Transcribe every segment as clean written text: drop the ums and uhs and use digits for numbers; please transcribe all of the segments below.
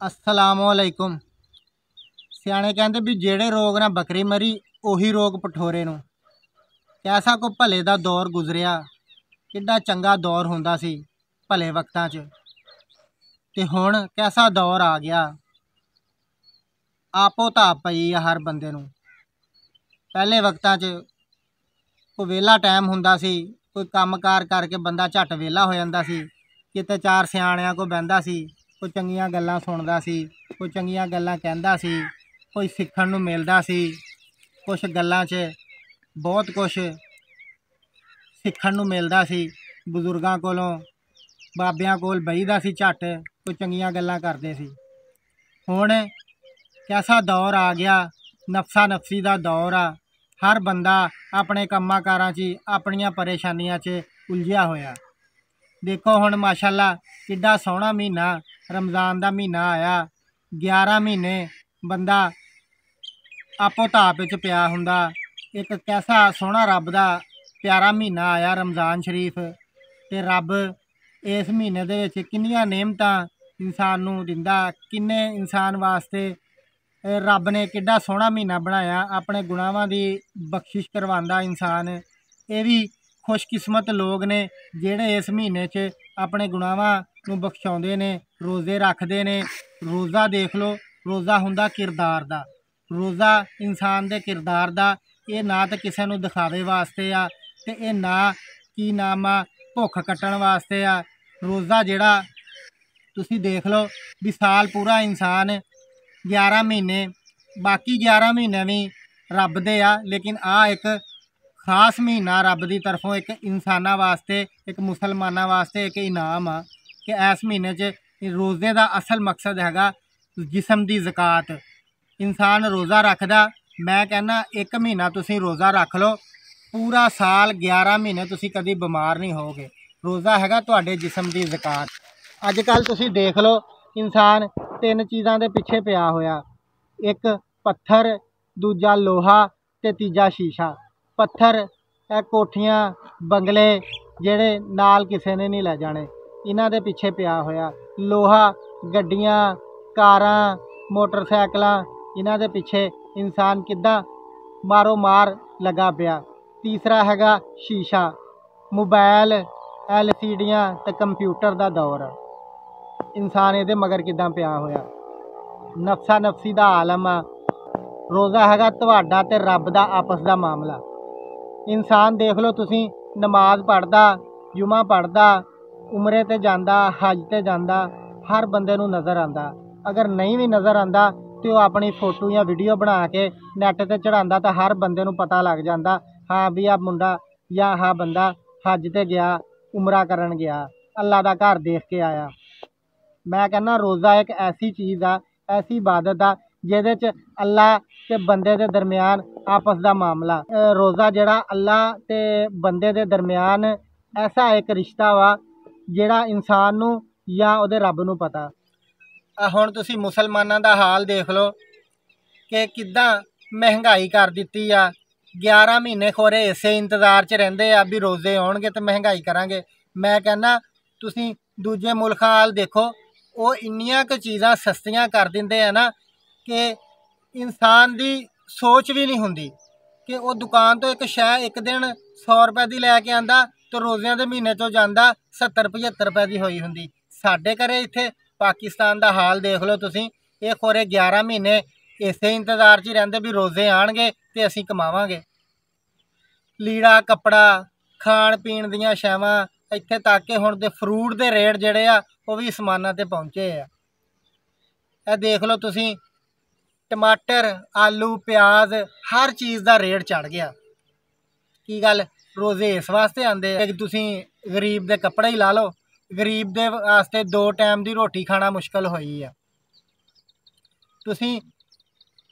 अस्सलामुअलैकुम। सियाणे कहते भी जेड़े रोग ना बकरी मरी उही रोग पठोरे नूं। कैसा को भले दा दौर गुजरिया, किड्डा चंगा दौर हुंदा सी भले वक्तां च, ते हुण कैसा दौर आ गया। आपो ताप पई आ हर बंदे नूं। पहले वक्तां च कोई वेला टाइम हुंदा सी, कोई काम कार करके बंदा झट वेला हो जांदा सी, किते चार सियाणियां कोल बहिंदा सी, कोई चंगियां गल्लां सुणदा सी, कोई चंगियां गल्लां कहंदा सी, कोई सिक्खण नूं मिलदा सी। कुछ गल्लां च बहुत कुछ सिक्खण नूं मिलदा सी। बजुर्गां कोलों बाबियां कोल बहीदा सी, झट कोई चंगियां गल्लां करदे सी। हुण कैसा दौर आ गया, नफसा नफसी दा दौर आ। हर बंदा अपने कम्मां कारां च अपनियां परेशानियां च उलझिया होया। देखो हुण माशाअल्लाह किड्डा सोहना महीना रमज़ान दा महीना आया। 11 महीने बंदा आपो ताप च पिया हुंदा। एक कैसा सोहना रब दा प्यारा महीना आया रमज़ान शरीफ, ते रब इस महीने दे विच किन्नियां नेमतां इंसान नूं दिंदा, किन्ने इंसान वास्ते रब ने किड्डा सोहना महीना बनाया। अपने गुनाहां दी बख्शिश करवांदा इंसान। ये भी खुशकिस्मत लोग ने जेड़े इस महीने च अपने गुनाहां नूं बख्शाउंदे ने, रोज़े रखदे ने। रोज़ा देख लो, रोज़ा हुंदा किरदार दा। रोज़ा इंसान दे किरदार दा। ये ना तो किसी नूं दिखावे वास्ते आ, ते ये ना की नाम आ भुख कट्टण वास्ते आ। रोज़ा जेड़ा तुसी देख लो भी साल पूरा इंसान 11 महीने, बाकी 11 महीने भी रब दे आ, लेकिन आ एक खास महीना रब की तरफों एक इंसाना वास्ते, एक मुसलमाना वास्ते एक इनाम आ कि इस महीने च रोज़े का असल मकसद हैगा जिसम की ज़कात। इंसान रोज़ा रखदा, मैं कहना एक महीना तुसी रोज़ा रख लो, पूरा साल 11 महीने तुसी कभी बीमार नहीं होगे। रोज़ा हैगा तुहाडे जिसम की ज़कात। अजकल तुसी देख लो इंसान तीन चीज़ों के पिछे पिया होया, एक पत्थर, दूजा लोहा ते तीजा शीशा। पत्थर कोठियां बंगले जेड़े नाल किसी ने नहीं लै जाने, इन्हां दे पिछे पिया होया। लोहा गड्डियां कारां मोटरसाइकिलां, इन्हां दे पिछे इंसान किद्दां मारो मार लगा पिया। तीसरा हैगा शीशा, मोबाइल LCDियां ते कंप्यूटर दा दौर। इंसान ये मगर किद्दां पिया होया। नफसा नफसी दा आलम आ। रोज़ा हैगा तुहाडा ते रब दा आपस दा मामला। इंसान देख लो तुसी नमाज पढ़दा, जुमा पढ़दा, उमरे ते जांदा, हज ते जांदा, हर बंदे नूं नज़र आंदा। अगर नहीं भी नज़र आंदा तो वह अपनी फोटो या वीडियो बना के नैट ते चढ़ांदा, तो हर बंदे नूं पता लग जांदा हाँ भी आ मुंडा या हाँ बंदा हज ते गया, उमरा करन गया, अल्लाह दा घर देख के आया। मैं कहना रोज़ा एक ऐसी चीज़ आ, ऐसी इबादत आ जिहदे च अल्लाह ते बंदे दे दरम्यान आपस दा मामला। रोज़ा जेड़ा अल्लाह ते बंदे दे दरम्यान ऐसा एक रिश्ता वा जेड़ा इंसान नूं या उहदे रब नूं पता। हुण तुसी मुसलमानां दा हाल देख लो कि किद्दां महंगाई कर दित्ती आ। 11 महीने खोरे इसे इंतज़ार च रहिंदे आ भी रोज़े आउणगे ते महंगाई करांगे। मैं कहना तुसी दूजे मुल्खां हाल देखो, वो इन्नियां क चीज़ां सस्तियां कर दिंदे आ ना कि इंसान दी सोच भी नहीं हुंदी कि वो दुकान तो एक शै एक दिन 100 रुपए की लैके आंदा तो रोज़ियां दे महीने चों जांदा 70-75 रुपए की होई हुंदी। साडे घरे इत्थे पाकिस्तान दा हाल देख लो तुसी, ये खोरे 11 महीने इसे इंतज़ार च रहिंदे भी रोज़े आणगे ते असीं कमावांगे। लीड़ा कपड़ा खाण पीण दियां शैवां, इत्थे तक कि हुण दे फ्रूट दे रेट जेह्ड़े आ वो भी असमानां ते पहुँचे आ। ਇਹ देख लो तुसी टमाटर आलू प्याज हर चीज़ का रेट चढ़ गया। की गल रोज़े इस वास्ते आंदे कि तुसी गरीब दे कपड़े ही ला लो, गरीब दे वास्ते 2 टाइम की रोटी खाना मुश्किल होई आ। तुसी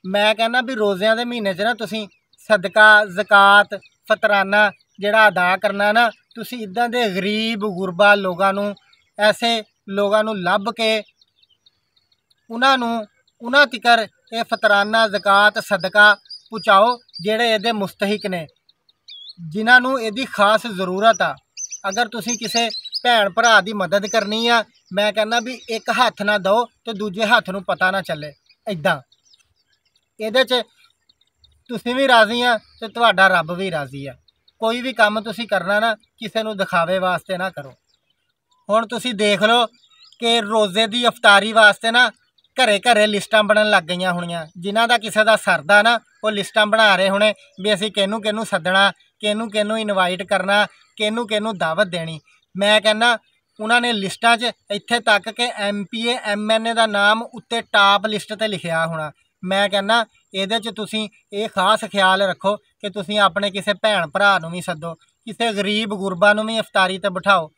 मैं कहना भी रोज़ियां दे महीने च ना तुसी सदका ज़कात फतराना जेड़ा अदा करना ना, तुसी इदां दे गरीब गुरबा लोगां नूं, ऐसे लोगां नूं लभ के उन्हां तिकर ये फतराना ज़कात सदका पहुँचाओ जेड़े इहदे मुस्तहिक ने, जिन्हां नूं इहदी खास ज़रूरत आ। अगर तुसी किसी भैन भरा की मदद करनी आ, मैं कहना भी एक हत्थ ना दो तो दूजे हत्थ नूं पता ना चले। इदां इहदे च तुसीं भी राज़ी आ ते तुहाडा रब भी राज़ी आ। कोई भी काम तुसीं करना ना किसी नूं दिखावे वास्ते ना करो। हुण तुसीं देख लो कि रोज़े की अफतारी वास्ते ना घरे घरे लिस्टां बनन लग गईयां होणीਆਂ। जिन्हां दा किसी दा सरदा ना वो लिस्टां बना रहे होने भी असीं किहनूं किहनूं सद्दना, किहनूं किहनूं इनवाइट करना, किहनूं किहनूं दावत देनी। मैं कहना उन्होंने लिस्टां च इत्थे तक कि MPA MNA का नाम उत्ते टॉप लिस्ट ते लिखिया होना। मैं कहना इहदे च तुसीं ये खास ख्याल रखो कि तुसीं अपने किसी भैन भरा नूं भी सद्दो, किसी गरीब गुरबा नूं भी अफतारी ते बिठाओ।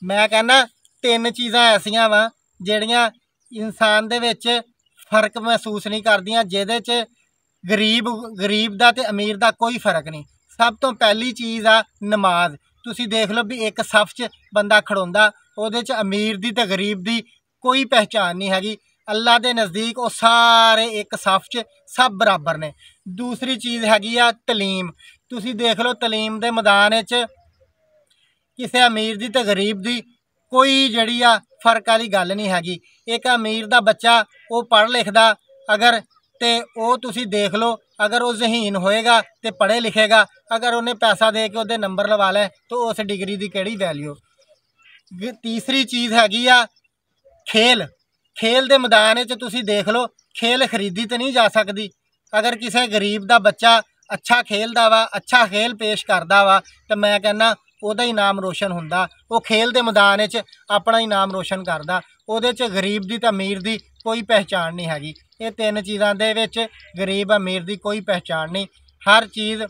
मैं कहना 3 चीज़ां ऐसियां वा जिहड़ियां इंसान दे विच फर्क महसूस नहीं करदियां, जिहदे च गरीब दा ते अमीर दा कोई फर्क नहीं। सब तो पहली चीज़ आ नमाज। तुसीं देख लो भी एक सफ च बंदा खड़ोंदा, उहदे च अमीर दी ते गरीब दी कोई पहचान नहीं हैगी। अल्लाह दे नज़दीक वो सारे एक सफ च सब बराबर ने। दूसरी चीज़ हैगी आ तलीम। तुसीं देख लो तलीम दे मैदान च किसी अमीर दी ते गरीब दी कोई जिहड़ी आ फर्क वाली गल नहीं हैगी। एक अमीर दा बच्चा वो पढ़ लिखदा अगर ते वो तुसीं देख लो अगर वो जहीन होएगा तो पढ़े लिखेगा, अगर उन्हें पैसा दे के उहदे नंबर लवा लै तो उस डिग्री की किहड़ी वैल्यू। तीसरी चीज़ हैगी आ खेल। खेल दे मैदान च तुसीं देख लो खेल खरीदी तो नहीं जा सकती। अगर किसी गरीब का बच्चा अच्छा खेलदा वा, अच्छा खेल पेश करदा वा तो मैं कहना ਉਹਦਾ ਹੀ ਨਾਮ रोशन ਹੁੰਦਾ। वो खेल के मैदान अपना ही नाम रोशन करदा। ਉਹਦੇ 'ਚ गरीब की तो अमीर की कोई पहचान नहीं हैगी। ये 3 चीज़ों के विच गरीब अमीर की कोई पहचान नहीं। हर चीज़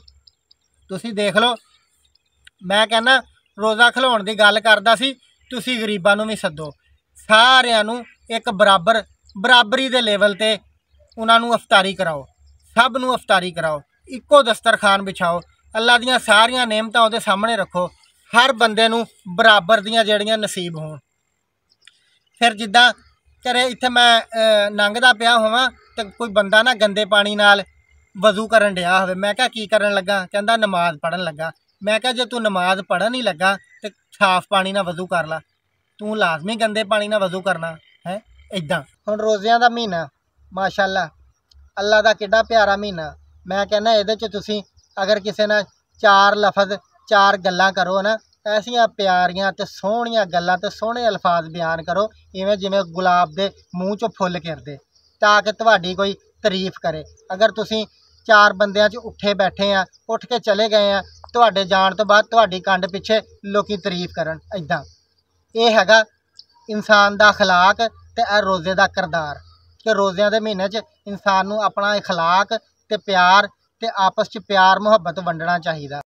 तुसीं देख लो। मैं कहना रोज़ा खिलाउण की गल करदा सी, तुसीं गरीबां नूं भी सद्दो, सारिआं नूं एक बराबरी के लेवल ते उन्हां नूं अफतारी कराओ, सब नूं अफतारी कराओ, इक्को दस्तरखान बिछाओ, अल्लाह दियां सारियां नेमतां उहदे सामने रखो, हर बंदे नूं बराबर दियां जिहड़ियां नसीब होण। फिर जिद्दां घरे इत्थे मैं लंघदा पिया होवां ते कोई बंदा ना गंदे पानी नाल वज़ू करन डिया होवे, मैं कहा की करन लगा, कहंदा नमाज पढ़न लगा। मैं कहा जे तू नमाज पढ़न ही लगा तो साफ पानी नाल वज़ू कर ला, तू लाजमी गंदे पानी नाल वज़ू करना है। इदां हुण रोज़िਆਂ दा महीना माशाअल्लाह अल्लाह दा किड्डा प्यारा महीना। मैं कहना इहदे च तुसीं अगर किसी ने 4 लफज 4 गल्लां करो ना, ऐसियां प्यारियां ते सोहणियां गल्लां ते सोहणे अल्फाज बयान करो इवें जिवें गुलाब दे मूँह चों फुੱਲ खिरदे, ताकि तुहाडी कोई तारीफ करे। अगर तुसीं 4 बंदियां च उठे बैठे आ, उठ के चले गए आ, तुहाडे जाण तो बाद तुहाडी कंड पिछे लोकी तारीफ करन। इदां ये हैगा इंसान दा अखलाक ते रोज़े दा किरदार कि रोज़िਆਂ दे महीने च इंसान नूं अपना अखलाक ते प्यार ते आपस च प्यार मुहब्बत वंडना चाहिदा।